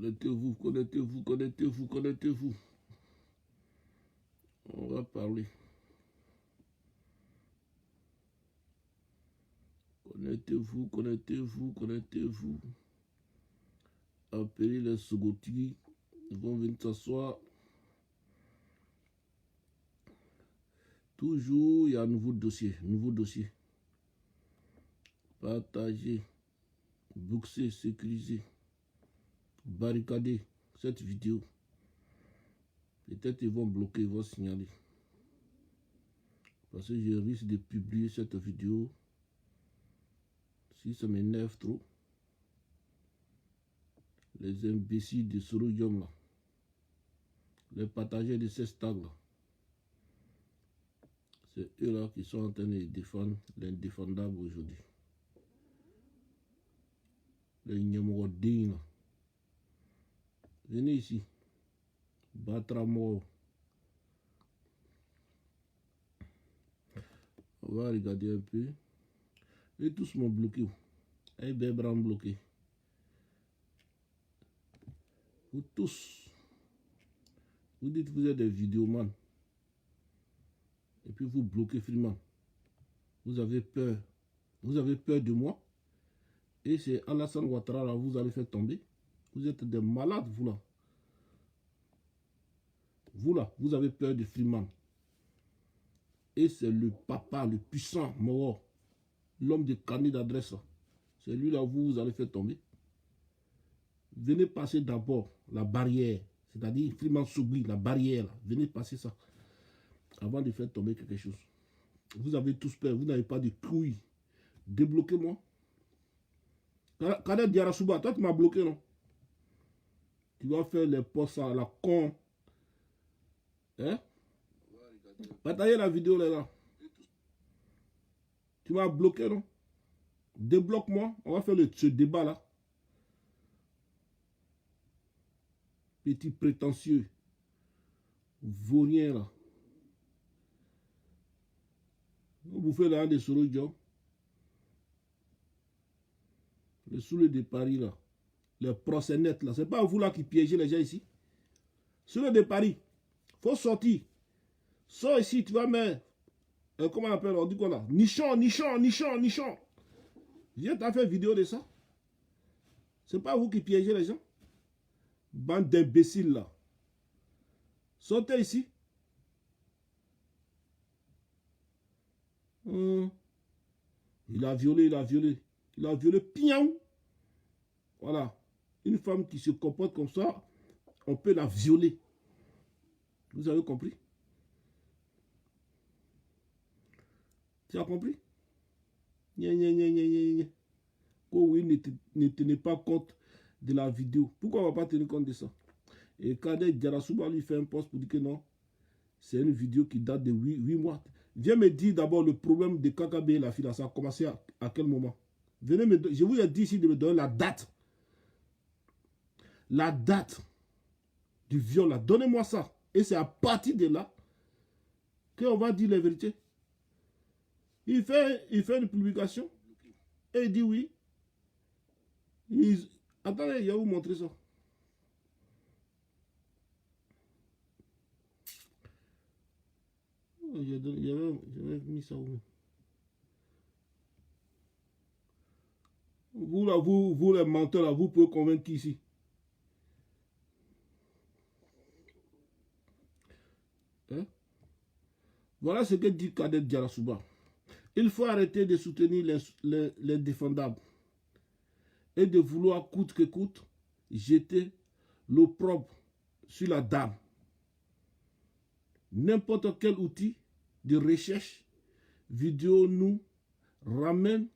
Connectez-vous, connectez-vous, connectez-vous, connectez-vous. On va parler. Connectez-vous, connectez-vous, connectez-vous. Appelez les Sogoti. Ils vont venir s'asseoir. Toujours, il y a un nouveau dossier. Partagez, boxer, sécuriser, barricader cette vidéo. Peut-être ils vont bloquer, ils vont signaler. Parce que je risque de publier cette vidéo. Si ça m'énerve trop. Les imbéciles de Sorodium là. Les partageurs de ces stags là. C'est eux là qui sont en train de défendre l'indéfendable aujourd'hui. Les Nyamorodin là. Venez ici. Battre à mort. On va regarder un peu. Et tous m'ont bloqué. Et Bébran bloqué. Vous tous. Vous dites que vous êtes des vidéomans. Et puis vous bloquez Freeman. Vous avez peur. Vous avez peur de moi. Et c'est Alassane Ouattara là, vous allez faire tomber. Vous êtes des malades, vous là. Vous là, vous avez peur de Freeman. Et c'est le papa, le puissant, Moro, l'homme de carnet d'adresse. C'est lui là, vous allez faire tomber. Venez passer d'abord la barrière. C'est-à-dire, Freeman s'oublie, la barrière. Là. Venez passer ça. Avant de faire tomber quelque chose. Vous avez tous peur, vous n'avez pas de couilles. Débloquez-moi. Kader Diarasuba, toi tu m'as bloqué, non? Tu vas faire les postes à la con. Hein? Partagez la vidéo là. Tu m'as bloqué, non? Débloque-moi. On va faire ce débat là. Petit prétentieux. Vaurien là. Vous faites là des Sorodium. Le soule de Paris là. Les procès nets là. C'est pas vous là qui piégez les gens ici. Soule de Paris. Faut sortir. Sors ici, tu vas mettre. Comment on appelle? On dit quoi là? Nichon. Viens t'as fait vidéo de ça. C'est pas vous qui piégez les gens. Bande d'imbéciles là. Sortez ici. Il a violé. Il a violé piaou. Voilà. Une femme qui se comporte comme ça, on peut la violer. Vous avez compris? Tu as compris? Oui, ne tenez pas compte de la vidéo. Pourquoi on ne va pas tenir compte de ça? Et Kader Diarasuba lui fait un post pour dire que non, c'est une vidéo qui date de 8 mois. Viens me dire d'abord le problème de KKB et la fille. Ça a commencé à quel moment? Venez me donner, je vous ai dit ici de me donner la date. La date du viol là. Donnez-moi ça. Et c'est à partir de là qu'on va dire la vérité. Il fait une publication et il dit oui. Attendez, il va vous montrer ça. J'avais mis ça où? Vous là, vous les menteurs là, vous pouvez convaincre qui ici? Hein? Voilà ce que dit Kader Diarasuba. Il faut arrêter de soutenir les défendables et de vouloir coûte que coûte jeter l'opprobre sur la dame. N'importe quel outil de recherche vidéo nous ramène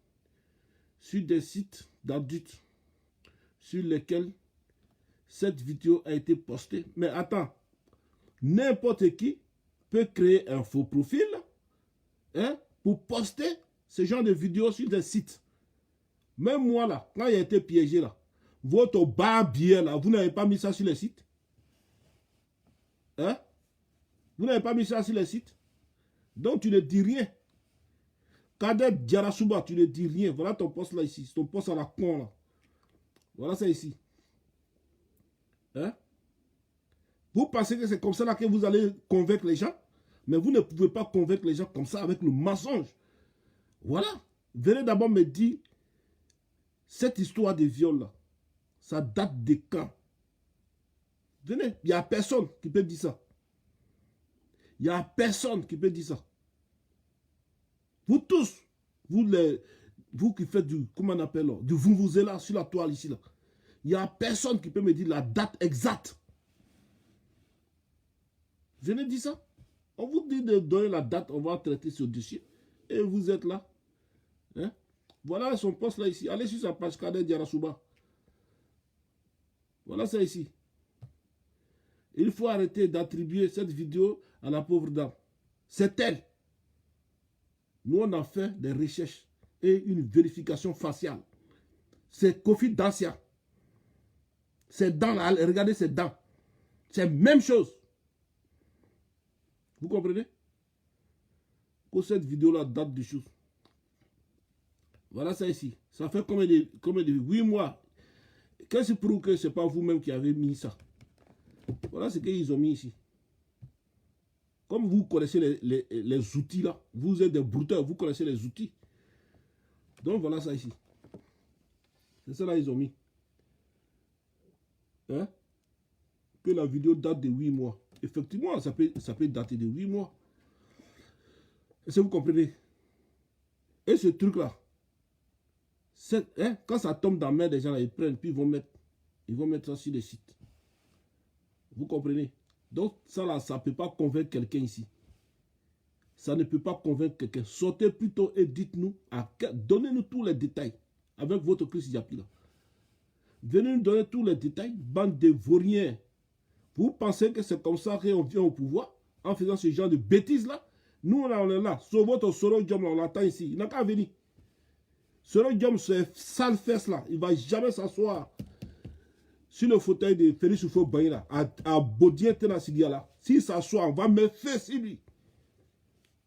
sur des sites d'adultes sur lesquels cette vidéo a été postée. Mais attends, n'importe qui peut créer un faux profil pour poster ce genre de vidéos sur des sites. Même moi là, quand il a été piégé là, votre barbier là, vous n'avez pas mis ça sur les sites? Hein? Vous n'avez pas mis ça sur les sites? Donc tu ne dis rien. Kader Diarasuba, tu ne dis rien. Voilà ton poste là ici. Ton poste à la con là. Voilà ça ici. Hein? Vous pensez que c'est comme ça là que vous allez convaincre les gens? Mais vous ne pouvez pas convaincre les gens comme ça avec le mensonge. Voilà. Venez d'abord me dire, cette histoire de viol là, ça date de quand? Venez, il n'y a personne qui peut dire ça. Il n'y a personne qui peut dire ça. Vous tous, vous qui faites du, comment on appelle, du vous-vous-là sur la toile ici là. Il n'y a personne qui peut me dire la date exacte. Venez dire ça. On vous dit de donner la date, on va traiter ce dossier. Et vous êtes là. Hein? Voilà son poste là ici. Allez sur sa page Kader Diarra-Souba. Voilà ça ici. Il faut arrêter d'attribuer cette vidéo à la pauvre dame. C'est elle. Nous, on a fait des recherches et une vérification faciale. C'est Kofi Dansia. Ses dents là, regardez ses dents. C'est la même chose. Vous comprenez? Que cette vidéo-là date de choses. Voilà ça ici. Ça fait combien de 8 mois. Qu'est-ce qui prouve que ce n'est pas vous-même qui avez mis ça? Voilà ce qu'ils ont mis ici. Comme vous connaissez les outils là, vous êtes des brouteurs, vous connaissez les outils. Donc voilà ça ici. C'est ça là ils ont mis. Hein? Que la vidéo date de 8 mois. Effectivement, ça peut dater de 8 mois. Est-ce que vous comprenez? Et ce truc-là, hein, quand ça tombe dans la main des gens, là, ils prennent, puis ils vont mettre ça sur le site. Vous comprenez? Donc, ça là, ça ne peut pas convaincre quelqu'un ici. Ça ne peut pas convaincre quelqu'un. Sortez plutôt et dites-nous, donnez-nous tous les détails avec votre Christ Yapi là. Venez nous donner tous les détails, bande de vauriens. Vous pensez que c'est comme ça qu'on vient au pouvoir en faisant ce genre de bêtises là? Nous, on est là. Sur votre Soro Diom, on l'attend ici. Il n'a qu'à venir. Soro Diom, ce sale fesse là, il ne va jamais s'asseoir sur le fauteuil de Félix Houphouët-Boigny là, à Bodien Tenasidia là. S'il s'assoit, on va me faire sur lui.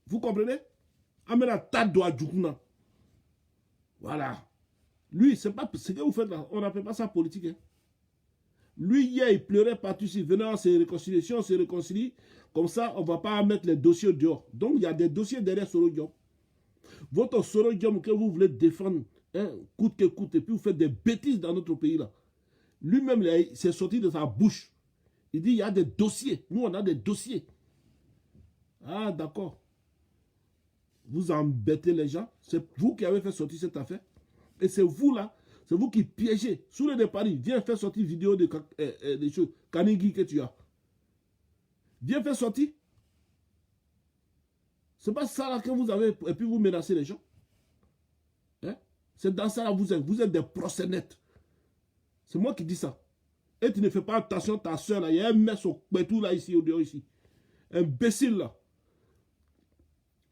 Vous comprenez? Amena Tadwa Djoukuna. Voilà. Lui, c'est pas ce que vous faites là. On n'appelle pas ça politique. Hein. Lui, hier, il pleurait partout ici. Venant, on se réconcilie. Si on se réconcilie, comme ça, on ne va pas mettre les dossiers dehors. Donc, il y a des dossiers derrière Soro Diom. Votre Soro Diom que vous voulez défendre, hein, coûte que coûte, et puis vous faites des bêtises dans notre pays là. Lui-même, c'est sorti de sa bouche. Il dit, il y a des dossiers. Nous, on a des dossiers. Ah, d'accord. Vous embêtez les gens. C'est vous qui avez fait sortir cette affaire. Et c'est vous là, c'est vous qui piégez. Sous de Paris, viens faire sortir vidéo des choses. Kanigi que tu as. Viens faire sortir. C'est pas ça là que vous avez, et puis vous menacez les gens. Hein? C'est dans ça là vous êtes des proxénètes. C'est moi qui dis ça. Et tu ne fais pas attention à ta soeur là. Il y a un mec au pétou là ici, au dehors ici. Imbécile là.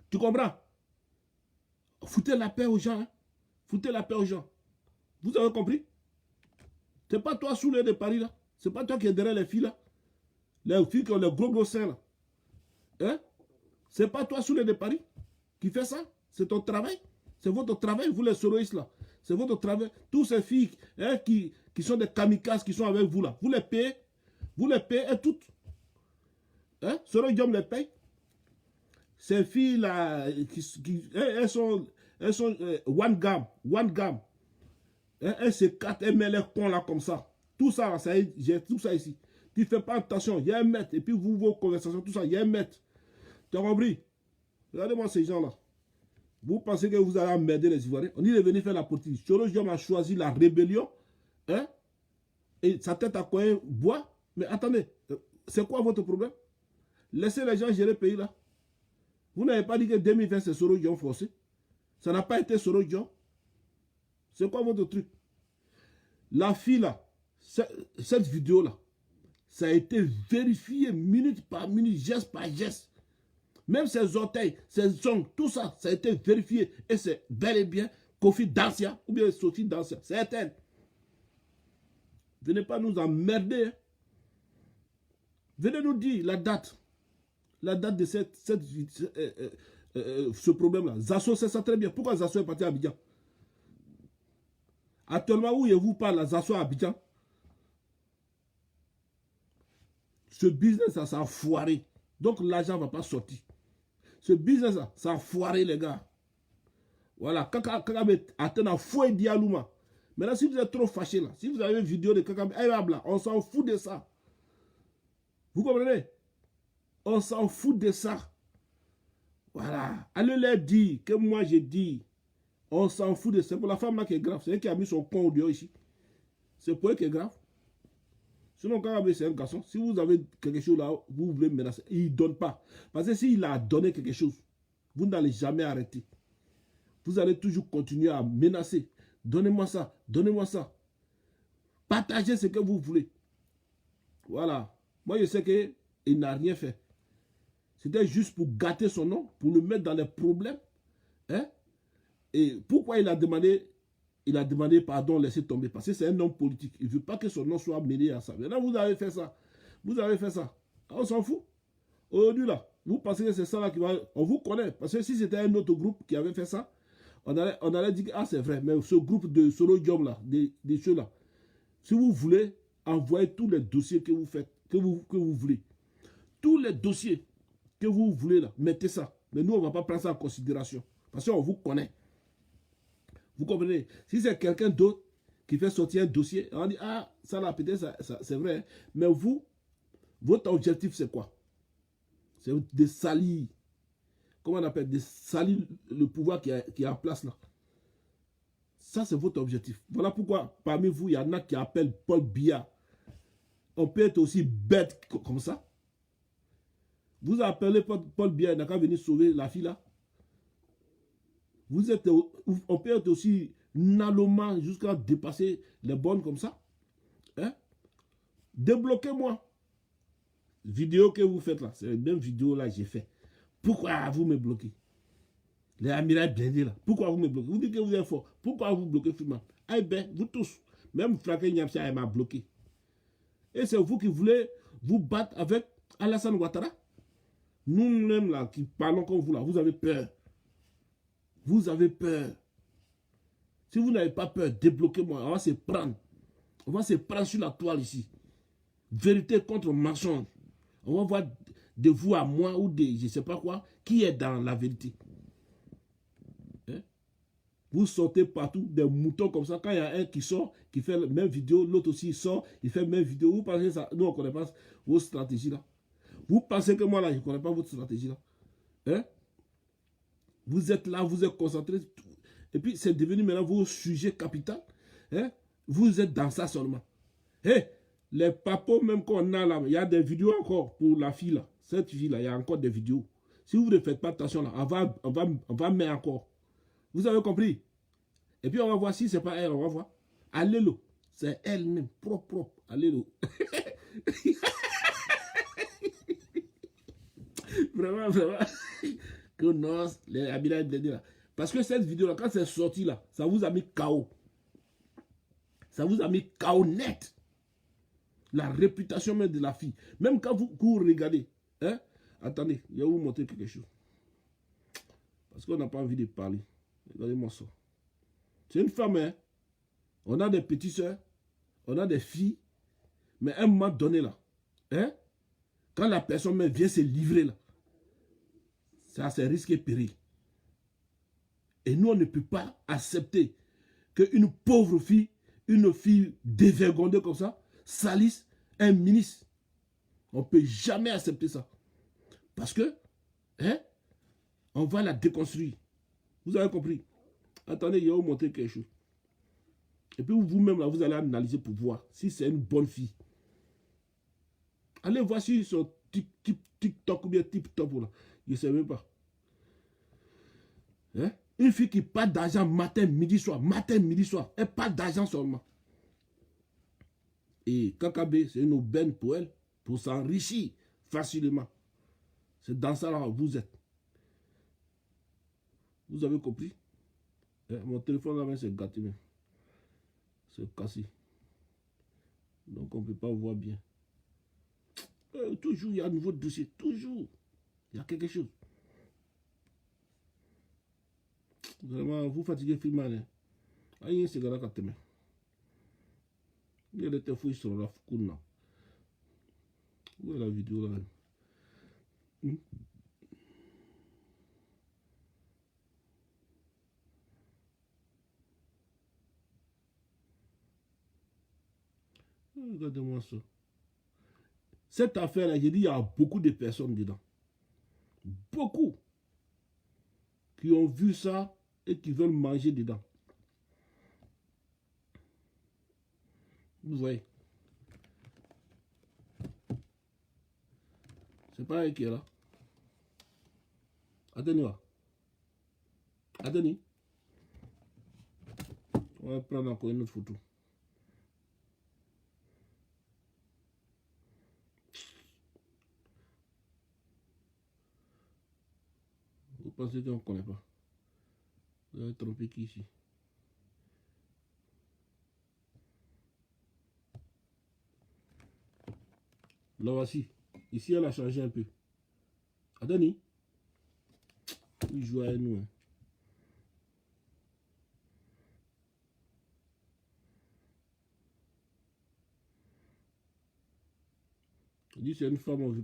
Tu comprends? Foutez la paix aux gens. Hein? Foutez la paix aux gens. Vous avez compris? C'est pas toi sous l'air de Paris là. C'est pas toi qui es derrière les filles là. Les filles qui ont les gros seins là. Hein? C'est pas toi sous l'air de Paris qui fait ça. C'est ton travail. C'est votre travail, vous les soroïstes là. C'est votre travail. Tous ces filles hein, qui sont des kamikazes qui sont avec vous là. Vous les payez. Vous les payez et toutes. Hein? Soro Diom les paye. Ces filles là, elles sont one gamme. Elles se quatre, elles mettent les cons là comme ça. Tout ça, j'ai tout ça ici. Tu ne fais pas attention, il y a un maître. Et puis vos conversations, tout ça, il y a un maître. Tu as compris? Regardez-moi ces gens là. Vous pensez que vous allez emmerder les Ivoiriens? On est venu faire la politique. Soro Diom a choisi la rébellion. Hein? Et sa tête à coin bois. Mais attendez, c'est quoi votre problème? Laissez les gens gérer le pays là. Vous n'avez pas dit que 2020 c'est Soro Diom forcé. Ça n'a pas été Soro Diom. C'est quoi votre truc? La fille là, cette vidéo là, ça a été vérifié minute par minute, geste par geste. Même ses orteils, ses ongles, tout ça, ça a été vérifié. Et c'est bel et bien Kofi Dansia ou bien Sophie Dansia. C'est elle. Venez pas nous emmerder. Hein. Venez nous dire la date. La date de ce problème-là. Zasso sait ça très bien. Pourquoi Zasso est parti à Abidjan? Actuellement, où est-vous par la Zasso à Abidjan? Ce business, ça a foiré. Donc, l'argent ne va pas sortir. Ce business, ça a foiré, les gars. Voilà. Kakabe atteint à fouet dialouma. Maintenant, si vous êtes trop fâché, là, si vous avez une vidéo de Kakabe, on s'en fout de ça. Vous comprenez? On s'en fout de ça. Voilà. Allez leur dire que moi, j'ai dit. On s'en fout de ça. C'est pour la femme là qui est grave. C'est elle qui a mis son con au dehors ici. C'est pour elle qui est grave. Sinon, Kakabe, c'est un garçon. Si vous avez quelque chose là, vous voulez menacer. Il ne donne pas. Parce que s'il a donné quelque chose, vous n'allez jamais arrêter. Vous allez toujours continuer à menacer. Donnez-moi ça. Donnez-moi ça. Partagez ce que vous voulez. Voilà. Moi, je sais qu'il n'a rien fait. C'était juste pour gâter son nom, pour le mettre dans les problèmes. Hein? Et pourquoi il a demandé pardon, laissez tomber? Parce que c'est un homme politique. Il ne veut pas que son nom soit mêlé à ça. Maintenant, vous avez fait ça. Vous avez fait ça. On s'en fout. Aujourd'hui, là, vous pensez que c'est ça là qui va... On vous connaît. Parce que si c'était un autre groupe qui avait fait ça, on allait dire que ah, c'est vrai. Mais ce groupe de Solo Job, là, des choses là, si vous voulez, envoyez tous les dossiers que vous faites, que vous voulez. Tous les dossiers que vous voulez, là, mettez ça. Mais nous, on ne va pas prendre ça en considération. Parce qu'on vous connaît. Vous comprenez? Si c'est quelqu'un d'autre qui fait sortir un dossier, on dit, ah, ça là, peut-être, c'est vrai. Mais vous, votre objectif, c'est quoi? C'est de salir. Comment on appelle? De salir le pouvoir qui est en place là. Ça, c'est votre objectif. Voilà pourquoi, parmi vous, il y en a qui appellent Paul Biya. On peut être aussi bête comme ça. Vous appelez Paul Biya, il n'a qu'à venir sauver la fille là. On peut être aussi naloma jusqu'à dépasser les bornes comme ça. Hein? Débloquez-moi. Vidéo que vous faites là, c'est la même vidéo là que j'ai fait. Pourquoi vous me bloquez? Les Amiral blindés là, pourquoi vous me bloquez? Vous dites que vous êtes fort. Pourquoi vous bloquez Freeman? Eh bien, vous tous, même Fraké Nyapsia m'a bloqué. Et c'est vous qui voulez vous battre avec Alassane Ouattara? Nous-mêmes là, qui parlons comme vous là, vous avez peur. Vous avez peur. Si vous n'avez pas peur, débloquez-moi. On va se prendre. On va se prendre sur la toile ici. Vérité contre mensonge. On va voir de vous à moi ou de je ne sais pas quoi, qui est dans la vérité. Hein? Vous sortez partout des moutons comme ça. Quand il y a un qui sort, qui fait la même vidéo, l'autre aussi sort, il fait la même vidéo. Vous pensez ça? Nous, on ne connaît pas vos stratégies là. Vous pensez que moi là, je ne connais pas votre stratégie là. Hein? Vous êtes là, vous êtes concentrés. Et puis, c'est devenu maintenant vos sujets capitaux. Hein? Vous êtes dans ça seulement. Hey, les papos même qu'on a là, il y a des vidéos encore pour la fille là. Cette fille là, il y a encore des vidéos. Si vous ne faites pas attention là, on va mettre encore. Vous avez compris? Et puis, on va voir si ce n'est pas elle, on va voir. Allélo. C'est elle-même, propre. Allélo. Vraiment. Que non, les Abila de là. Parce que cette vidéo-là, quand c'est sorti là, ça vous a mis KO. Ça vous a mis KO net. La réputation même de la fille. Même quand vous regardez. Hein? Attendez, je vais vous montrer quelque chose. Parce qu'on n'a pas envie de parler. Regardez-moi ça. C'est une femme, hein? On a des petites soeurs, on a des filles. Mais à un moment donné là, hein? Quand la personne même vient se livrer là, ça c'est risque et péril. Et nous, on ne peut pas accepter qu'une pauvre fille, une fille dévergondée comme ça, salisse un ministre. On ne peut jamais accepter ça. Parce que, hein, on va la déconstruire. Vous avez compris? Attendez, je vais vous montrer quelque chose. Et puis vous-même, là, vous allez analyser pour voir si c'est une bonne fille. Allez voir si sur TikTok ou bien TikTok, là. Je ne sais même pas. Hein? Une fille qui parle d'argent matin, midi, soir. Matin, midi, soir. Elle parle d'argent seulement. Et Kakabe, c'est une aubaine pour elle, pour s'enrichir facilement. C'est dans ça là où vous êtes. Vous avez compris? Mon téléphone là, c'est gâté. C'est cassé. Donc on ne peut pas voir bien. Toujours, il y a un nouveau dossier. Toujours. Il y a quelque chose. Vraiment, vous fatiguez Freeman. Aïe, c'est gala kateme. Il y a des fouilles sur la foukouna. Où est la vidéo là? Regardez-moi ça. Cette affaire-là, j'ai dit, il y a beaucoup de personnes dedans. Beaucoup. Qui ont vu ça et qui veulent manger dedans. Vous voyez. C'est pas elle qui est là. Attendez là. Attendez. On va prendre encore une autre photo. Vous pensez qu'on ne connaît pas? Vous avez trompé qui ici? Là voici. Ici, elle a changé un peu. Attendez. Il joue à nous. Hein. On dit c'est une femme, on ne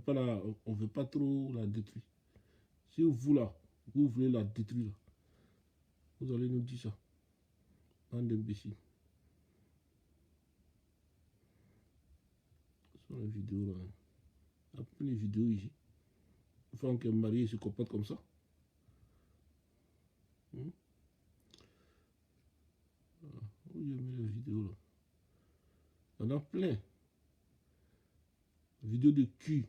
veut pas trop la détruire. Si vous là, vous voulez la détruire, vous allez nous dire ça. Bande d'imbéciles. Ce sont les vidéos là. Il y a plein de vidéos ici. Une femme qui est mariée se comporte comme ça. Où j'ai mis les vidéos là? Il y en a plein. Vidéos de cul.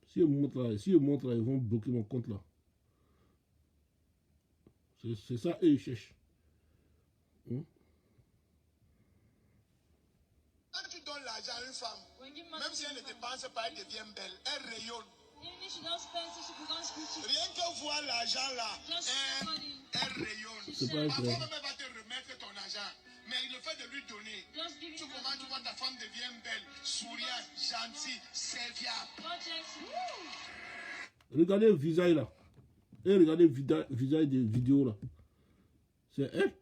Si je montre là, ils vont bloquer mon compte là. C'est ça, eux, ils cherchent. Quand tu donnes l'argent à une femme, même si elle ne dépense pas, elle devient belle, elle rayonne. Rien que voir l'argent là, elle rayonne. Parfois même elle va te remettre ton argent, mais le fait de lui donner, tu commences, tu vois ta femme devient belle, souriante, gentille, serviable. Regardez le visage là. Et regardez le visage des vidéos là. C'est elle.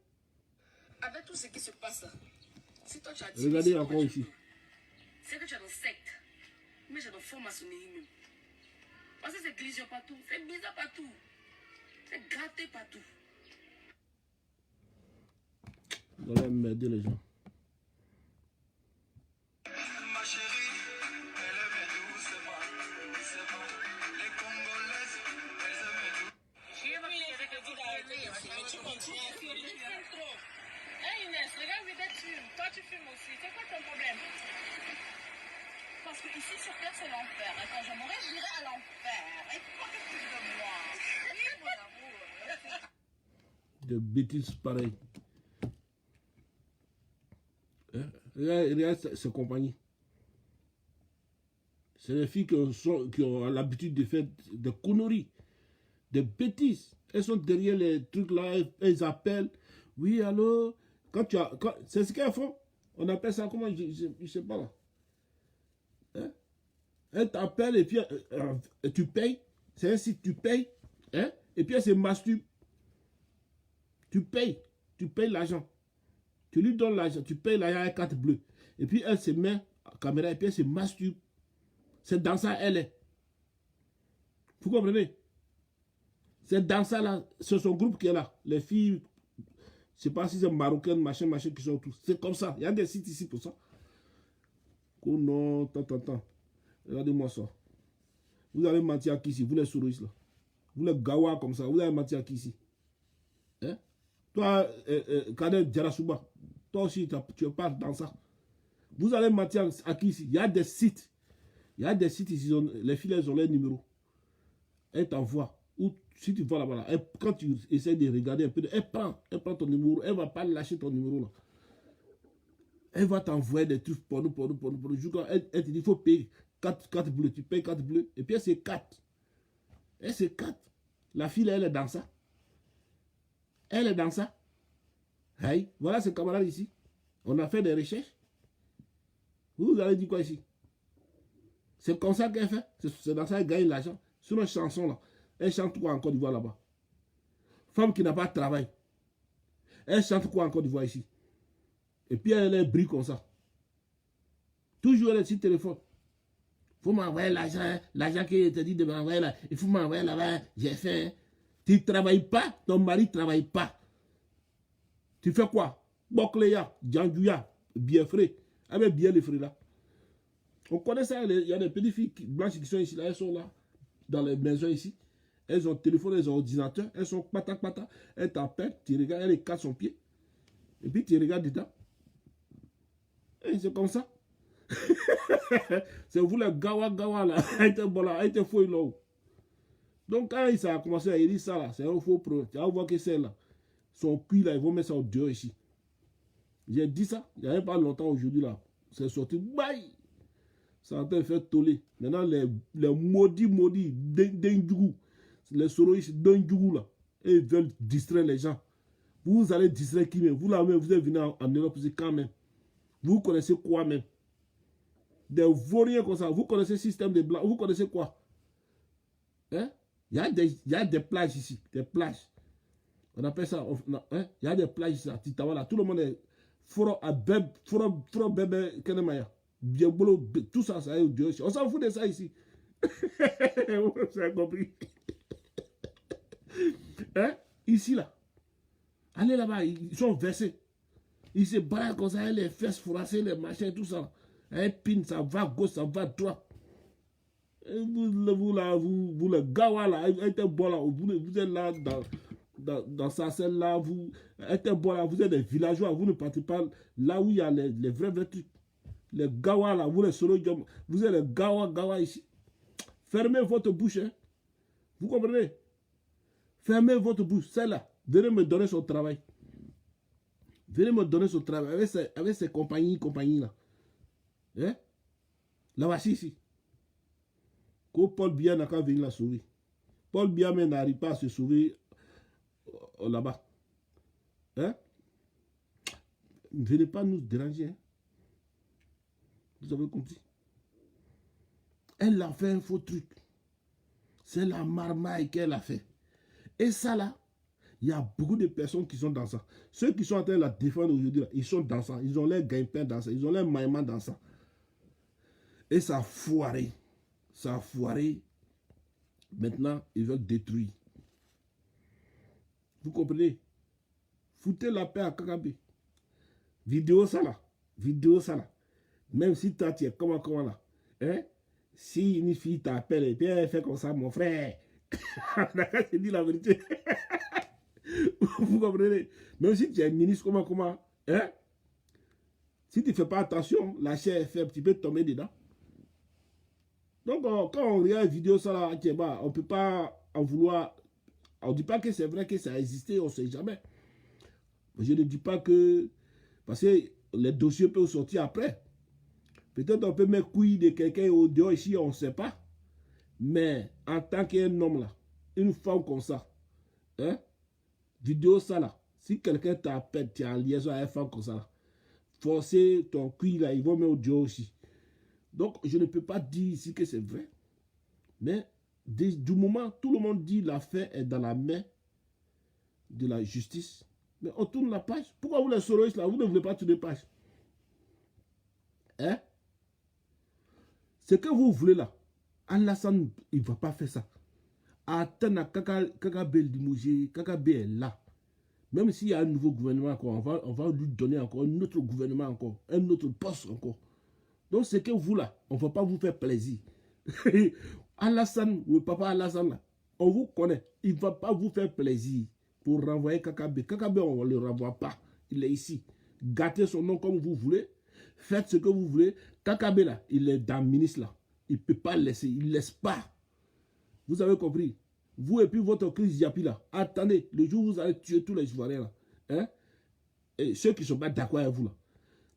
Avec tout ce qui se passe là, si toi tu as dit. Regardez encore ici. C'est que tu as une secte. Mais j'ai une franc-maçonnerie même. Parce que c'est glisé partout, c'est bizarre partout. C'est gratté partout. Vous allez emmerder les gens. Ma chérie, elle aime doucement, doucement. Les Congolaises, elles aiment doucement. Tu continues à fumer. Hey Inès, regarde Vedette fume. Toi tu fumes aussi. C'est quoi ton problème? Parce que ici sur Terre c'est l'enfer. Et quand je mourrai, j'irai à l'enfer. Et toi qu'est-ce que tu veux de moi? Oui, mon amour. De bêtises pareilles. Regarde ses compagnies. C'est les filles qui ont l'habitude de faire des conneries, des bêtises. Elles sont derrière les trucs là, elles appellent. Oui, allô? C'est ce qu'elles font. On appelle ça comment? Je sais pas là. Hein? Elle t'appelle et puis tu payes. C'est un site, tu payes. Hein? Et puis elle se masturbe. Tu payes l'argent. Tu lui donnes l'argent, tu payes l'argent avec carte bleue. Et puis elle se met à la caméra et puis elle se masturbe. C'est dans ça elle est. Vous comprenez? C'est dans ça là. C'est son groupe qui est là. Les filles, je ne sais pas si c'est marocaines, machin, qui sont tous. C'est comme ça. Il y a des sites ici pour ça. Oh non, attends. Regardez-moi ça. Vous allez mentir à qui ici? Vous les souris là. Vous les gawa comme ça. Vous allez mentir à qui ici? Hein? Toi, Kader Djarasuba, toi aussi, tu parles dans ça. Vous allez mentir à qui ici? Il y a des sites. Ici, les filles, elles ont leur numéro. Elles t'envoient. Ou si tu vas là-bas, quand tu essaies de regarder un peu, elle prend ton numéro. Elle ne va pas lâcher ton numéro là. Elle va t'envoyer des trucs pour nous. Elle te dit, il faut payer 4 bleus. Tu payes 4 bleus. Et puis elle c'est 4. La fille, elle est dans ça. Hey, voilà ce camarade ici. On a fait des recherches. Vous allez dire quoi ici? C'est comme ça qu'elle fait. C'est dans ça qu'elle gagne l'argent. Sur une chanson là. Elle chante quoi en Côte d'Ivoire là-bas? Femme qui n'a pas de travail. Elle chante quoi en Côte d'Ivoire ici? Et puis elle est brille comme ça. Toujours les petits téléphones. Il faut m'envoyer l'argent, hein. L'argent qui te dit de m'envoyer là. Il faut m'envoyer là-bas, j'ai fait. Hein. Tu ne travailles pas, ton mari ne travaille pas. Tu fais quoi? Bokleya, Djandjouya, bien frais. Avec bien les frais là. On connaît ça, il y a des petites filles blanches qui sont ici, là, elles sont là, dans les maisons ici. Elles ont téléphone, elles ont ordinateur, elles sont patak, elles t'appellent, tu regardes, elles cassent son pied. Et puis tu regardes dedans. Et c'est comme ça. C'est vous les gawa là, elle était faux là. Donc quand ça a commencé à dire ça là, c'est un faux pro. Tu vas voir que c'est là. Son cul là, ils vont mettre ça au dehors ici. J'ai dit ça, il n'y avait pas longtemps aujourd'hui là. C'est sorti, bye. Ça a fait toller. Maintenant les maudits d'Indjougou, les soroïstes d'Indjougou là, ils veulent distraire les gens. Vous allez distraire qui même? Vous là même, vous êtes venu en Europe, c'est quand même. Vous connaissez quoi même? Des vauriens comme ça. Vous connaissez le système de blanc. Vous connaissez quoi? Hein? Il y a des plages ici. Des plages. On appelle ça. Hein? Il y a des plages ici. Là. Tout le monde est. Foro bébé kenemaya. Tout ça, ça est au Dieu. On s'en fout de ça ici. Vous avez compris? Hein? Ici là. Allez là-bas. Ils sont versés. Ils se battent comme ça. Les fesses froissées, les machins, tout ça. Un pin, ça va gauche, ça va droit. Vous là, vous le gawa là, vous êtes là dans sa scène là, vous êtes là, vous êtes des villageois, vous ne partez pas là où il y a les vrais trucs. Les gawa là, vous les solo, vous êtes les gawa ici. Fermez votre bouche, hein. Vous comprenez? Fermez votre bouche, celle-là. Venez me donner son travail. Venez me donner son travail avec ces compagnies là. Hein? La voici ici. Que Paul Biya n'a qu'à venir la sauver. Paul Biya n'arrive pas à se sauver là-bas. Hein? Ne venez pas nous déranger. Hein? Vous avez compris? Elle a fait un faux truc. C'est la marmaille qu'elle a fait. Et ça là, il y a beaucoup de personnes qui sont dans ça. Ceux qui sont en train de la défendre aujourd'hui, ils sont dans ça. Ils ont l'air gagne-pain dans ça. Ils ont l'air maïman dans ça. Et ça a foiré. Ça a foiré. Maintenant, ils veulent détruire. Vous comprenez? Foutez la paix à Kakabe. Vidéo ça là. Vidéo ça là. Même si toi tu es comment là. Hein? Si une fille t'appelle et puis elle fait comme ça, mon frère. Je dis la vérité. Vous comprenez? Même si tu es ministre, comment? Hein? Si tu ne fais pas attention, la chair est faible, tu peux tomber dedans. Donc, quand on regarde la vidéo, ça là, on ne peut pas en vouloir. On ne dit pas que c'est vrai que ça a existé, on ne sait jamais. Je ne dis pas que. Parce que les dossiers peuvent sortir après. Peut-être on peut mettre couille de quelqu'un au dehors ici, on ne sait pas. Mais en tant qu'un homme là, une femme comme ça, hein, vidéo ça là, si quelqu'un t'appelle, tu es en liaison avec une femme comme ça là, forcer ton cuir là, ils vont mettre au dehors aussi. Donc, je ne peux pas dire ici que c'est vrai. Mais du moment, tout le monde dit l'affaire est dans la main de la justice. Mais on tourne la page. Pourquoi vous les soroïstes là, vous ne voulez pas tourner la page? Hein? Ce que vous voulez là, Alassane, il ne va pas faire ça. Attends, Kakabe Limogé, Kakabe est là. Même s'il y a un nouveau gouvernement encore, on va lui donner encore un autre gouvernement encore, un autre poste encore. Donc, c'est que vous, là, on ne va pas vous faire plaisir. Alassane, le papa Alassane, là, on vous connaît. Il ne va pas vous faire plaisir pour renvoyer Kakabe. Kakabe, on ne le renvoie pas. Il est ici. Gâtez son nom comme vous voulez. Faites ce que vous voulez. Kakabe, là, il est dans le ministre, là. Il ne peut pas laisser. Il ne laisse pas. Vous avez compris? Vous et puis votre crise Yapi, là. Attendez, le jour où vous allez tuer tous les Ivoiriens, là. Hein? Et ceux qui ne sont pas d'accord avec vous, là.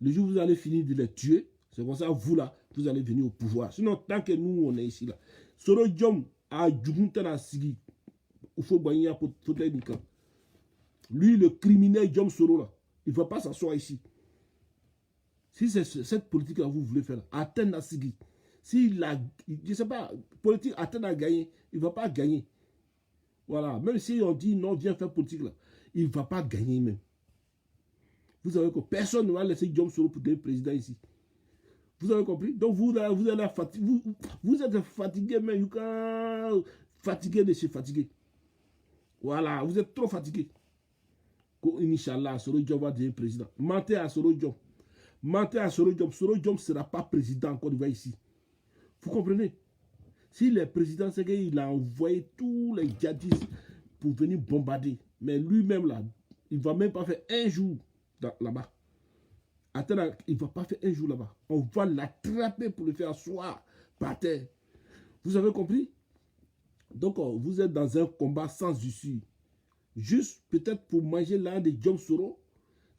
Le jour où vous allez finir de les tuer, c'est comme ça, vous là, vous allez venir au pouvoir. Sinon, tant que nous, on est ici là. Soro Djom a Djougoutana Sigi. Il faut gagner pour les Nikan. Lui, le criminel Djom Soro là, il ne va pas s'asseoir ici. Si c'est cette politique là vous voulez faire, Athènes a Sigi. S'il a, je ne sais pas, politique Athènes a gagné, il ne va pas gagner. Voilà. Même si on dit non, viens faire politique là, il ne va pas gagner même. Vous savez que personne ne va laisser Djom Soro pour devenir président ici. Vous avez compris? Donc vous êtes fatigué, vous êtes fatigué, mais fatigué de chez fatigué. Voilà, vous êtes trop fatigué. Inch'Allah, Soro Diom va devenir président. Mentez à Soro Diom. Mentez à Soro Diom. Soro Diom ne sera pas président encore d'Ivoire ici. Vous comprenez? S'il est président, c'est qu'il a envoyé tous les djihadistes pour venir bombarder. Mais lui-même, là, il ne va même pas faire un jour là-bas. Attends, il ne va pas faire un jour là-bas. On va l'attraper pour le faire asseoir par terre. Vous avez compris? Donc, vous êtes dans un combat sans issue. Juste peut-être pour manger l'un des Diom Soro,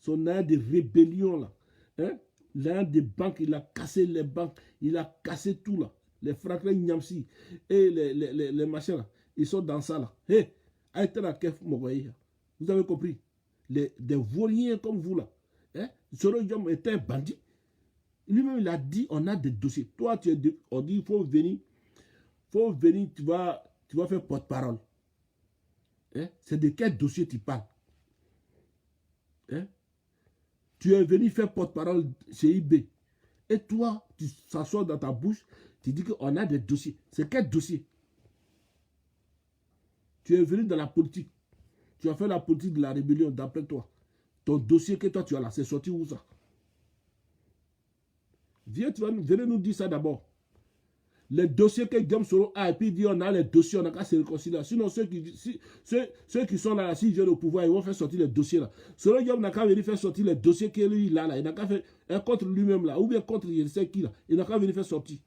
son âge de rébellion là. Hein? L'un des banques, il a cassé les banques, il a cassé tout là. Les Franklin Nyamsi et les machins là, ils sont dans ça là. Hé, vous avez compris? Des vauriens comme vous là. Hein? Soro Diom était un bandit. Lui-même, il a dit, on a des dossiers. Toi, on dit, il faut venir, tu vas faire porte-parole. Hein? C'est de quel dossier tu parles? Hein? Tu es venu faire porte-parole chez IB. Et toi, tu s'assois dans ta bouche, tu dis qu'on a des dossiers. C'est quel dossier? Tu es venu dans la politique. Tu as fait la politique de la rébellion d'après toi. Ton dossier que toi tu as là, c'est sorti où ça? Venez nous dire ça d'abord. Les dossiers que Diom Soro a, et puis il dit on a les dossiers, on n'a qu'à se réconcilier. Sinon, ceux qui sont là, s'ils viennent au pouvoir, ils vont faire sortir les dossiers là. Soro Diom n'a qu'à venir faire sortir les dossiers qu'il a là. Il n'a qu'à faire contre lui-même là, ou bien contre je ne sais qui là. Il n'a qu'à venir faire sortir.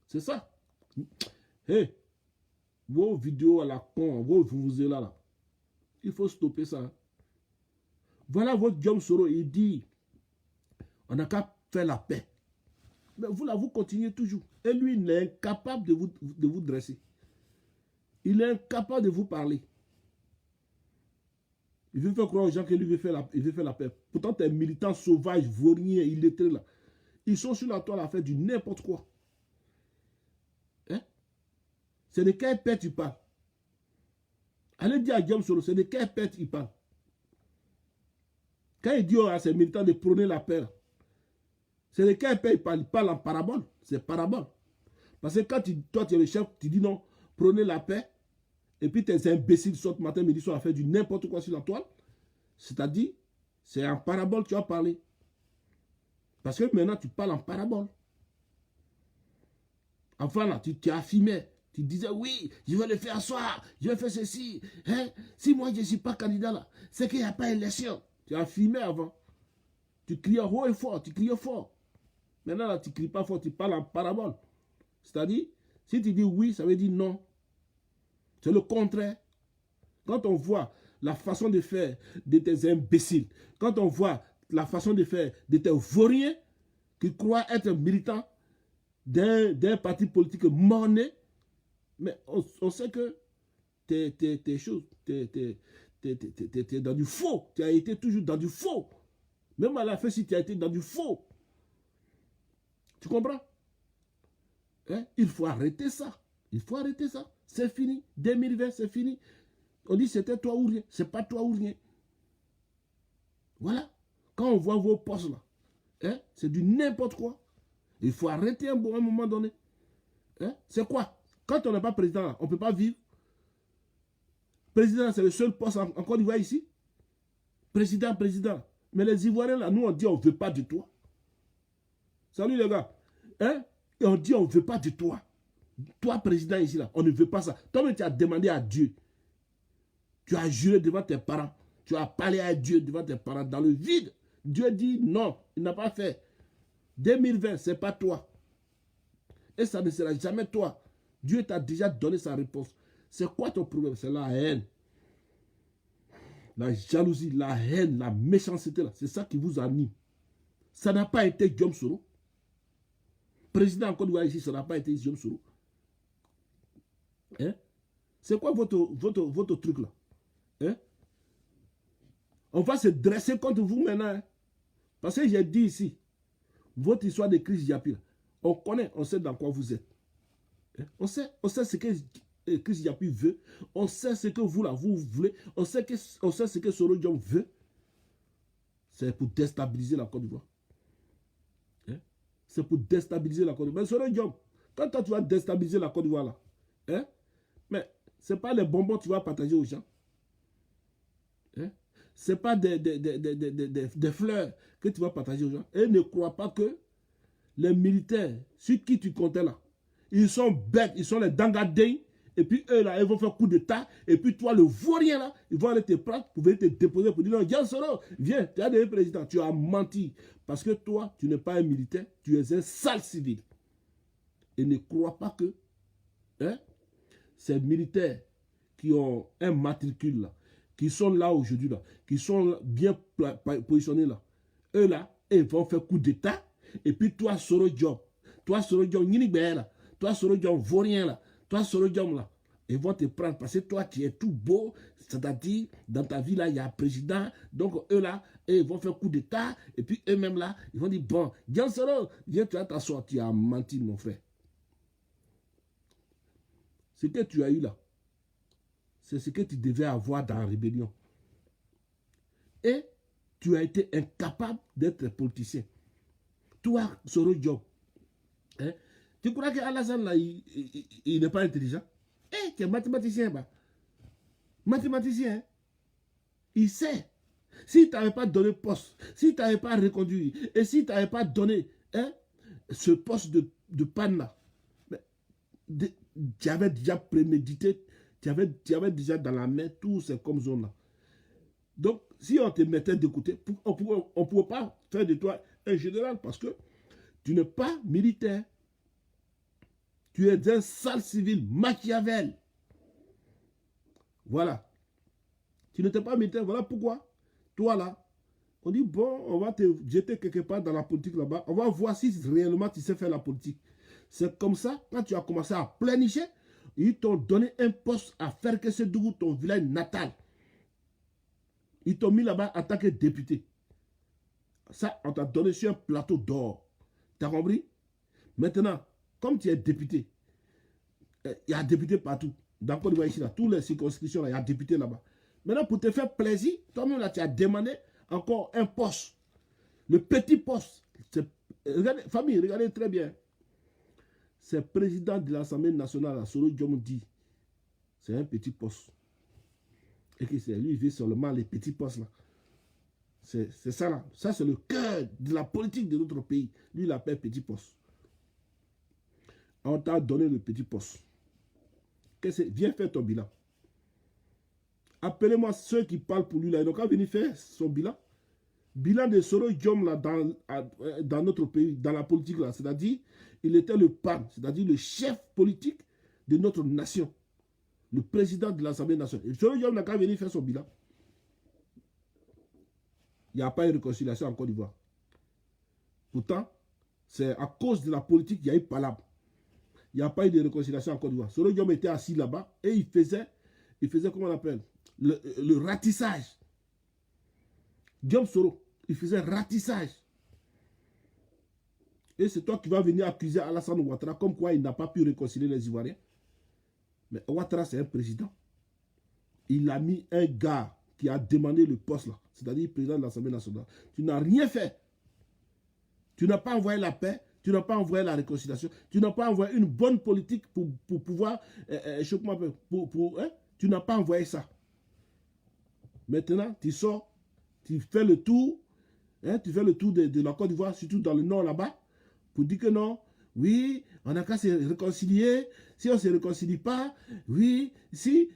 C'est ça. Hey, vos vidéos à la con, vos vous là. Il faut stopper ça. Hein. Voilà votre Diom Soro, il dit on n'a qu'à faire la paix. Mais vous là, vous continuez toujours. Et lui, il est incapable de vous dresser. Il est incapable de vous parler. Il veut faire croire aux gens qu'il veut faire la paix. Pourtant, tes militants sauvages, vauriens, illettrés là, ils sont sur la toile à faire du n'importe quoi. Hein? C'est de quelle paix tu parles? Allez dire à Diom Soro, c'est de quelle paix il parle? Quand il dit à ses militants de prôner la paix, c'est de quel paix il parle? Il parle en parabole. C'est parabole. Parce que quand toi tu es le chef, tu dis non, prenez la paix, et puis tes imbéciles sortent matin, midi, soir à faire du n'importe quoi sur la toile. C'est-à-dire, c'est en parabole que tu as parlé. Parce que maintenant, tu parles en parabole. Enfin là, tu affirmais. Tu disais, oui, je vais le faire asseoir, je vais faire ceci. Hein? Si moi, je ne suis pas candidat là, c'est qu'il n'y a pas élection. Tu affirmais avant. Tu criais haut et fort, tu criais fort. Maintenant, là, tu ne cries pas fort, tu parles en parabole. C'est-à-dire, si tu dis oui, ça veut dire non. C'est le contraire. Quand on voit la façon de faire de tes imbéciles, quand on voit la façon de faire de tes vauriens qui croient être militants d'un parti politique morné, mais on sait que t'es dans du faux. Tu as été toujours dans du faux. Même à la fin, si tu as été dans du faux. Tu comprends? Hein? Il faut arrêter ça. Il faut arrêter ça. C'est fini. 2020, c'est fini. On dit c'était toi ou rien. C'est pas toi ou rien. Voilà. Quand on voit vos postes là, hein? C'est du n'importe quoi. Il faut arrêter un moment donné. Hein? C'est quoi? Quand on n'est pas président, là, on ne peut pas vivre. Président, c'est le seul poste en Côte d'Ivoire ici. Président. Mais les Ivoiriens, là, nous, on dit on ne veut pas de toi. Salut les gars. Hein? Et on dit on ne veut pas de toi. Toi, président ici, là, on ne veut pas ça. Toi-même, tu as demandé à Dieu. Tu as juré devant tes parents. Tu as parlé à Dieu devant tes parents dans le vide. Dieu dit non, il n'a pas fait. 2020, ce n'est pas toi. Et ça ne sera jamais toi. Dieu t'a déjà donné sa réponse. C'est quoi ton problème? C'est la haine. La jalousie, la haine, la méchanceté. C'est ça qui vous anime. Ça n'a pas été Diom Soro. Président en Côte d'Ivoire ici, ça n'a pas été Diom Soro. Hein? C'est quoi votre truc là? Hein? On va se dresser contre vous maintenant. Hein? Parce que j'ai dit ici, votre histoire de Chris Yapi, on connaît, on sait dans quoi vous êtes. Hein? On sait ce que Chris Yapi veut. On sait ce que vous là, vous voulez. On sait ce que Soro Diom veut. C'est pour déstabiliser la Côte d'Ivoire. c'est pour déstabiliser la Côte d'Ivoire. Mais Soro Diom, quand toi tu vas déstabiliser la Côte d'Ivoire là, hein, mais ce n'est pas les bonbons que tu vas partager aux gens. Hein? Ce n'est pas des fleurs que tu vas partager aux gens. Et ne crois pas que les militaires, sur qui tu comptais là, ils sont bêtes, ils sont les dangadins. Et puis eux là, ils vont faire coup d'état. Et puis toi, le vaurien là, ils vont aller te prendre pour venir te déposer pour dire non, Dian Soro, viens, tu es devenu président. Tu as menti. Parce que toi, tu n'es pas un militaire, tu es un sale civil. Et ne crois pas que hein, ces militaires qui ont un matricule là, qui sont là aujourd'hui là, qui sont bien positionnés là, eux là, ils vont faire coup d'état. Et puis toi, Soro Diom, toi, Soro Diom, là, toi, Soro Diom, vaurien là, toi, Soro Diom là, ils vont te prendre parce que toi, tu es tout beau, c'est-à-dire, dans ta vie là, il y a un président, donc eux là, ils vont faire coup d'état, et puis eux-mêmes là, ils vont dire, bon, Dian Soro, viens, tu vas t'asseoir, tu as menti, mon frère. Ce que tu as eu là, c'est ce que tu devais avoir dans la rébellion. Et tu as été incapable d'être politicien. Toi, Soro Diom, hein, tu crois qu'Alassane là, il n'est pas intelligent? Eh, tu es mathématicien, bah. Mathématicien, hein? Il sait. Si tu n'avais pas donné poste, si tu n'avais pas reconduit, et si tu n'avais pas donné hein, ce poste de panne là, tu avais déjà prémédité, tu avais déjà dans la main tous ces comme zones là. Donc, si on te mettait de côté, on ne pouvait pas faire de toi un général parce que tu n'es pas militaire. Tu es un sale civil, Machiavel. Voilà. Tu n'étais pas militaire, voilà pourquoi. Toi là, on dit bon, on va te jeter quelque part dans la politique là-bas. On va voir si réellement tu sais faire la politique. C'est comme ça, quand tu as commencé à planifier, ils t'ont donné un poste à faire que c'est d'où ton village natal. Ils t'ont mis là-bas en tant que député. Ça, on t'a donné sur un plateau d'or. Tu as compris? Maintenant, comme tu es député, il y a député partout. Dans Côte d'Ivoire ici, là, toutes les circonscriptions, il y a député là-bas. Maintenant, pour te faire plaisir, toi-même là, tu as demandé encore un poste. Le petit poste. Regardez, famille, regardez très bien. C'est président de l'Assemblée nationale, Soro Diom dit. C'est un petit poste. Et que c'est lui, il veut seulement les petits postes là. C'est ça là. Ça, c'est le cœur de la politique de notre pays. Lui, il appelle petit poste. On t'a donné le petit poste. Viens faire ton bilan. Appelez-moi ceux qui parlent pour lui là. Donc, quand venir faire son bilan, bilan de Soro Diom là dans notre pays, dans la politique là, c'est-à-dire, il était le PAN, c'est-à-dire le chef politique de notre nation, le président de l'Assemblée nationale. Et Soro Diom n'a qu'à venir faire son bilan. Il n'y a pas eu de réconciliation en Côte d'Ivoire. Pourtant, c'est à cause de la politique qu'il y a eu palabre. Il n'y a pas eu de réconciliation en Côte d'Ivoire. Soro Diom était assis là-bas et il faisait comment on appelle, le ratissage. Diom Soro, il faisait ratissage. Et c'est toi qui vas venir accuser Alassane Ouattara comme quoi il n'a pas pu réconcilier les Ivoiriens. Mais Ouattara, c'est un président. Il a mis un gars qui a demandé le poste là, c'est-à-dire le président de l'Assemblée nationale. Tu n'as rien fait. Tu n'as pas envoyé la paix, tu n'as pas envoyé la réconciliation, tu n'as pas envoyé une bonne politique pour pouvoir... tu n'as pas envoyé ça. Maintenant, tu sors, tu fais le tour, tu fais le tour de la Côte d'Ivoire, surtout dans le nord là-bas, pour dire que non, oui, on n'a qu'à se réconcilier. Si on ne se réconcilie pas, oui, si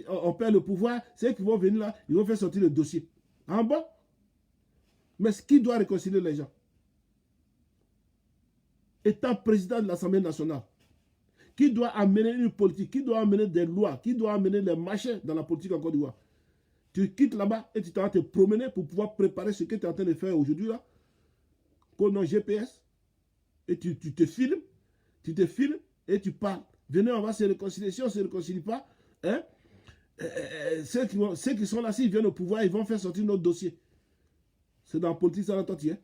on perd le pouvoir, c'est qu'ils vont venir là, ils vont faire sortir le dossier. En bas. Mais qui doit réconcilier les gens? Étant président de l'Assemblée nationale, qui doit amener une politique, qui doit amener des lois, qui doit amener les marchés dans la politique en Côte d'Ivoire. Tu quittes là-bas et tu vas te promener pour pouvoir préparer ce que tu es en train de faire aujourd'hui là. Qu'on a GPS. Et tu te filmes et tu parles. Venez, on va se réconcilier. Si on ne se réconcilie pas, hein, ceux qui sont là, s'ils viennent au pouvoir, ils vont faire sortir notre dossier. C'est dans la politique, ça l'entend, hein.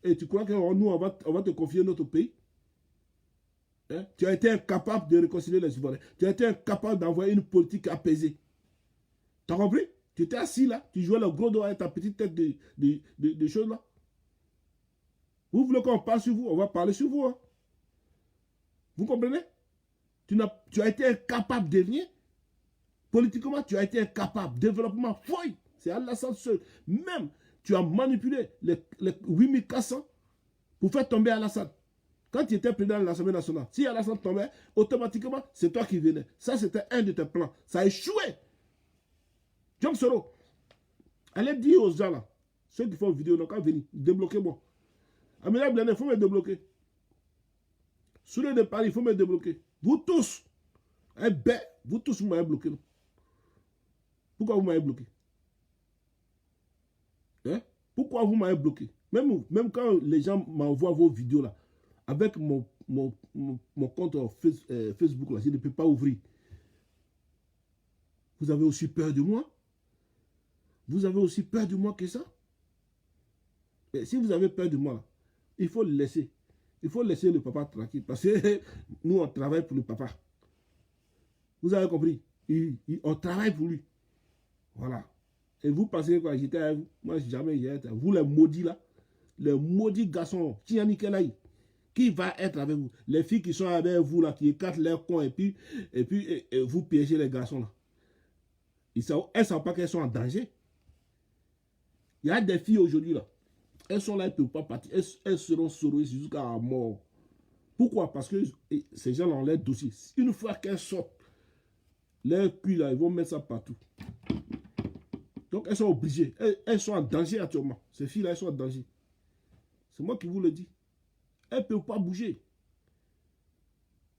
Et tu crois que nous, on va te confier notre pays? Hein? Tu as été incapable de réconcilier les Ivoiriens. Tu as été incapable d'envoyer une politique apaisée. Tu as compris? Tu étais assis là, tu jouais le gros doigt avec ta petite tête de choses là. Vous voulez qu'on parle sur vous? On va parler sur vous. Hein. Vous comprenez? Tu as été incapable de rien. Politiquement, tu as été incapable. Développement, foy. C'est Alassane seul. Même, tu as manipulé les 8400 pour faire tomber Alassane. Quand tu étais président de l'Assemblée nationale, si Alassane tombait, automatiquement, c'est toi qui venais. Ça, c'était un de tes plans. Ça a échoué. John Soro, allez dire aux gens là, ceux qui font vidéo, donc, venir, débloquez-moi. Amina Blende, il faut me débloquer. Sous le départ, il faut me débloquer. Vous tous, vous tous, vous m'avez bloqué. Non? Pourquoi vous m'avez bloqué? Hein? Pourquoi vous m'avez bloqué? Même quand les gens m'envoient vos vidéos là, avec mon compte Facebook là, je ne peux pas ouvrir. Vous avez aussi peur de moi? Vous avez aussi peur de moi que ça? Et si vous avez peur de moi là, il faut le laisser. Il faut laisser le papa tranquille. Parce que nous, on travaille pour le papa. Vous avez compris? On travaille pour lui. Voilà. Et vous pensez quoi? J'étais avec vous. Moi, jamais j'ai été avec vous. Vous, les maudits là. Les maudits garçons. Qui va être avec vous? Les filles qui sont avec vous là, qui écartent leurs cons et puis vous piégez les garçons là. Elles ne savent pas qu'elles sont en danger. Il y a des filles aujourd'hui là. Elles sont là, elles ne peuvent pas partir. Elles seront sorées jusqu'à la mort. Pourquoi? Parce que ces gens-là ont leur dossier. Une fois qu'elles sortent, leur cul là, ils vont mettre ça partout. Donc elles sont obligées. Elles sont en danger actuellement. Ces filles-là, elles sont en danger. C'est moi qui vous le dis. Elles ne peuvent pas bouger.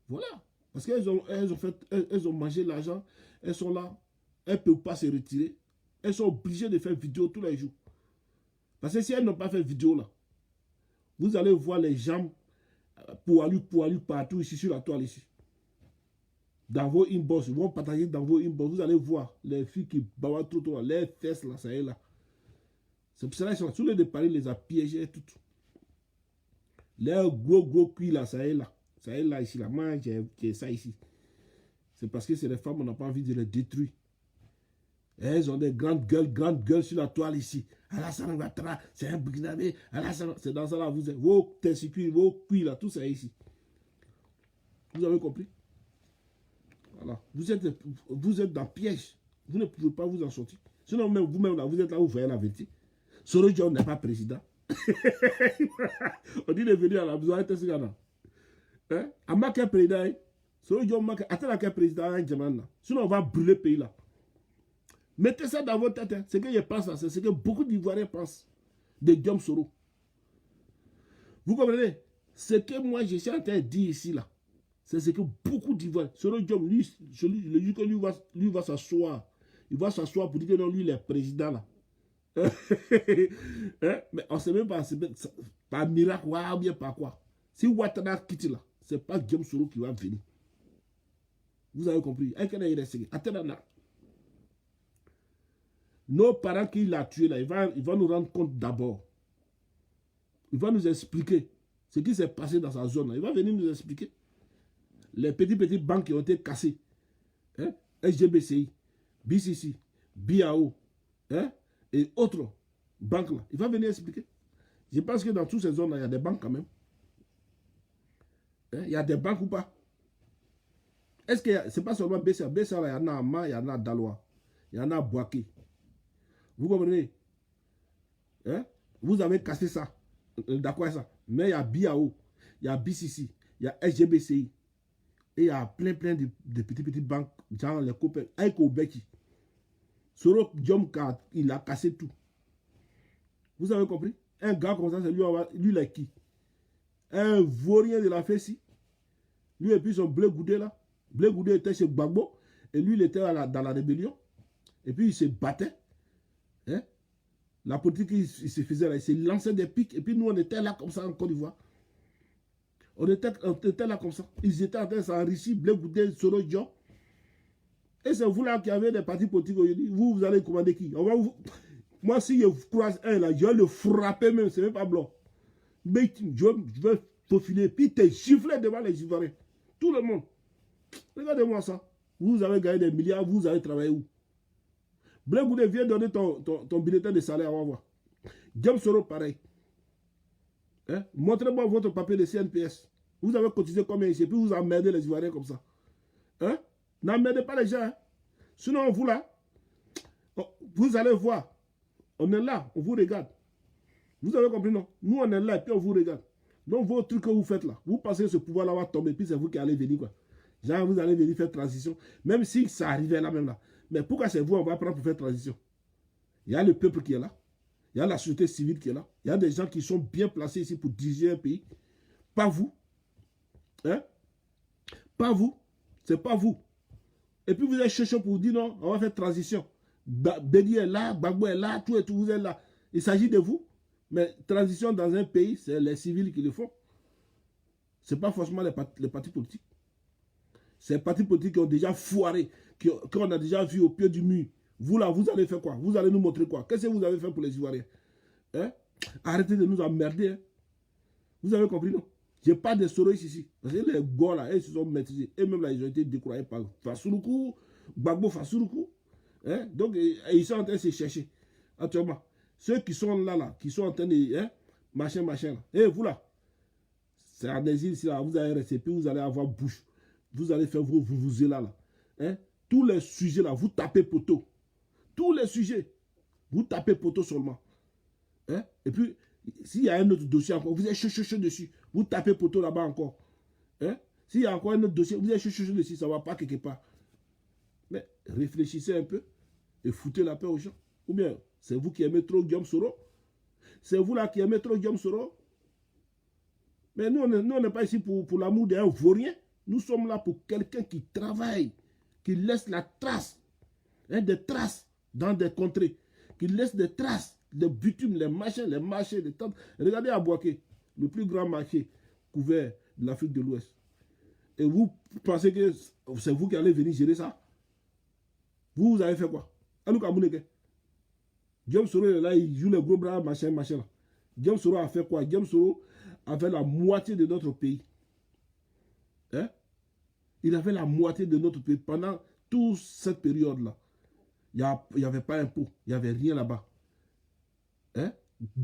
Voilà. Parce qu'elles ont mangé l'argent. Elles sont là. Elles ne peuvent pas se retirer. Elles sont obligées de faire vidéo tous les jours. Parce que si elles n'ont pas fait vidéo là, vous allez voir les jambes poilues partout ici sur la toile ici. Dans vos inbox, ils vont partager dans vos inbox. Vous allez voir les filles qui bavent tout, les fesses là, ça y est là. C'est pour cela qu'ils sont tous les départ, ils les a piégés et tout. Les gros cuits là, ça y est là. Ça y est là ici là. Moi j'ai ça ici. C'est parce que c'est les femmes, on n'a pas envie de les détruire. Elles ont des grandes gueules sur la toile ici. Alassane Ouattara, c'est un Burkinabé. C'est dans ça là, vous êtes. Vos testicules, vos cuits là, tout ça est ici. Vous avez compris? Voilà. Vous êtes dans le piège. Vous ne pouvez pas vous en sortir. Sinon, même vous-même là, vous êtes là, vous voyez la vérité. Soro John n'est pas président. On dit de venir à la maison, et ce gars-là. Hein? À ma président, Soro John, attends à quel président, là. Sinon, on va brûler le pays là. Mettez ça dans votre tête. Hein. Ce que je pense, c'est ce que beaucoup d'Ivoiriens pensent de John Soro. Vous comprenez? Ce que moi, je suis en train de dire ici, là, c'est ce que beaucoup d'Ivoiriens... Soro John, lui va s'asseoir. Il va s'asseoir pour dire que non, lui, il est président, là. Hein? Mais on ne sait même pas, par miracle, ou bien par quoi. Si Ouattara quitte, là, ce n'est pas John Soro qui va venir. Vous avez compris? Attendez, nos parents qui l'ont tué là, il va nous rendre compte d'abord. Il va nous expliquer ce qui s'est passé dans sa zone là. Il va venir nous expliquer. Les petites banques qui ont été cassées. Hein? SGBCI, BCC, BAO, hein? Et autres banques là. Il va venir expliquer. Je pense que dans toutes ces zones là, il y a des banques quand même. Hein? Il y a des banques ou pas? Est-ce que c'est pas seulement BCA? BCA là, il y en a à Ma, il y en a à Daloa, il y en a à Boaké. Vous comprenez? Hein? Vous avez cassé ça. D'accord ça. Mais il y a BAO, il y a BCC, il y a SGBCI. Et il y a plein de petites banques, genre les copains, avec Obeki. Soro Djomka, il a cassé tout. Vous avez compris? Un gars comme ça, c'est lui, il est qui? Un vaurien de la Fessi. Lui et puis son Blé Goudé là. Blé Goudé était chez Gbagbo. Et lui, il était dans la rébellion. Et puis il se battait. Hein? La politique, il se faisait là, il se lançait des pics. Et puis nous, on était là comme ça en Côte d'Ivoire. On était là comme ça. Ils étaient en train de s'enrichir, Blé Goudé, Soro Djom. Et c'est vous là qui avez des partis politiques aujourd'hui. Vous allez commander qui? Moi, si je croise un là, je vais le frapper même, c'est même pas blanc. Mais je vais faufiler, puis te gifler devant les Ivoiriens. Tout le monde. Regardez-moi ça. Vous avez gagné des milliards, vous allez travailler où? Blé Goudé, viens donner ton bulletin de salaire, on va voir. John Soro, pareil. Hein? Montrez-moi votre papier de CNPS. Vous avez cotisé combien ici, puis vous emmerdez les Ivoiriens comme ça. Hein? N'emmerdez pas les gens. Hein? Sinon, vous là, vous allez voir. On est là, on vous regarde. Vous avez compris, non? Nous, on est là et puis on vous regarde. Donc, vos trucs que vous faites là, vous pensez que ce pouvoir-là va tomber, puis c'est vous qui allez venir, quoi. Genre, vous allez venir faire transition, même si ça arrivait là même là. Mais pourquoi c'est vous, on va prendre pour faire transition? Il y a le peuple qui est là. Il y a la société civile qui est là. Il y a des gens qui sont bien placés ici pour diriger un pays. Pas vous. Hein? Pas vous. C'est pas vous. Et puis vous êtes cherchant pour dire non, on va faire transition. Bédi est là, Gbagbo est là, tout et tout, vous êtes là. Il s'agit de vous. Mais transition dans un pays, c'est les civils qui le font. Ce n'est pas forcément les partis politiques. C'est les partis politiques qui ont déjà foiré, qu'on a déjà vu au pied du mur. Vous là, vous allez faire quoi? Vous allez nous montrer quoi? Qu'est-ce que vous avez fait pour les Ivoiriens? Hein? Arrêtez de nous emmerder. Hein? Vous avez compris, non? Je n'ai pas de Soros ici. Parce que les gars là, ils se sont maîtrisés. Et même là, ils ont été découragés par Fassoulou, Gbagbo Fassoulou. Hein? Donc, ils sont en train de se chercher. Actuellement. Ceux qui sont là, qui sont en train de... Hein? Machin, là. Et vous là, c'est en exil ici, là. Vous allez rester, puis vous allez avoir bouche. Vous allez faire vous là. Hein? Tous les sujets là, vous tapez poteau. Tous les sujets, vous tapez poteau seulement. Hein? Et puis, s'il y a un autre dossier encore, vous êtes chaud dessus. Vous tapez poteau là-bas encore. Hein? S'il y a encore un autre dossier, vous êtes chaud dessus, ça ne va pas quelque part. Mais réfléchissez un peu et foutez la paix aux gens. Ou bien, c'est vous qui aimez trop Guillaume Soro. C'est vous là qui aimez trop Guillaume Soro. Mais nous, on n'est pas ici pour l'amour d'un vaurien. Nous sommes là pour quelqu'un qui travaille, qui laisse la trace, hein, des traces dans des contrées, qui laisse des traces, des bitumes, les marchés, les tentes. Regardez Abouaké, le plus grand marché couvert de l'Afrique de l'Ouest. Et vous pensez que c'est vous qui allez venir gérer ça? Vous avez fait quoi? Alouka Mouneke. Guillaume Soro est là, il joue le gros bras, machin là. Guillaume Soro a fait quoi? Guillaume Soro avait la moitié de notre pays. Hein? Il avait la moitié de notre pays pendant toute cette période-là. Il n'y avait pas d'impôt, il n'y avait rien là-bas. Hein?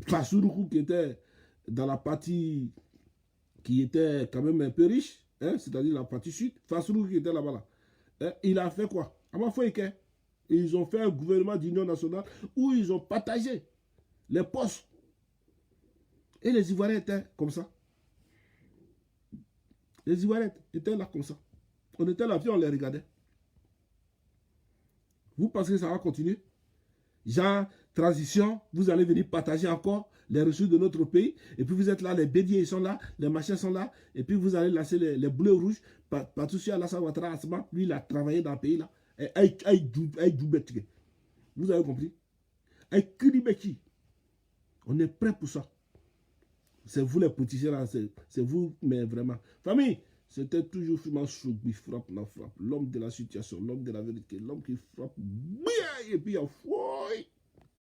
Fassoulou qui était dans la partie qui était quand même un peu riche, hein? C'est-à-dire la partie sud, Fassoulou qui était là-bas. Là. Hein? Il a fait quoi? Ils ont fait un gouvernement d'union nationale où ils ont partagé les postes. Et les Ivoiriens étaient comme ça. Les Ivoiriens étaient là comme ça. On était là, puis on les regardait. Vous pensez que ça va continuer? Genre, transition, vous allez venir partager encore les ressources de notre pays. Et puis vous êtes là, les bédiers sont là, les machins sont là. Et puis vous allez lancer les bleus rouges. Partout sur Alassane Ouattara, lui, il a travaillé dans le pays là. Vous avez compris? On est prêt pour ça. C'est vous les politiciens là, c'est vous, mais vraiment. Famille, c'était toujours Fima Chougui, frappe la frappe. L'homme de la situation, l'homme de la vérité, l'homme qui frappe bien et puis il y a foi.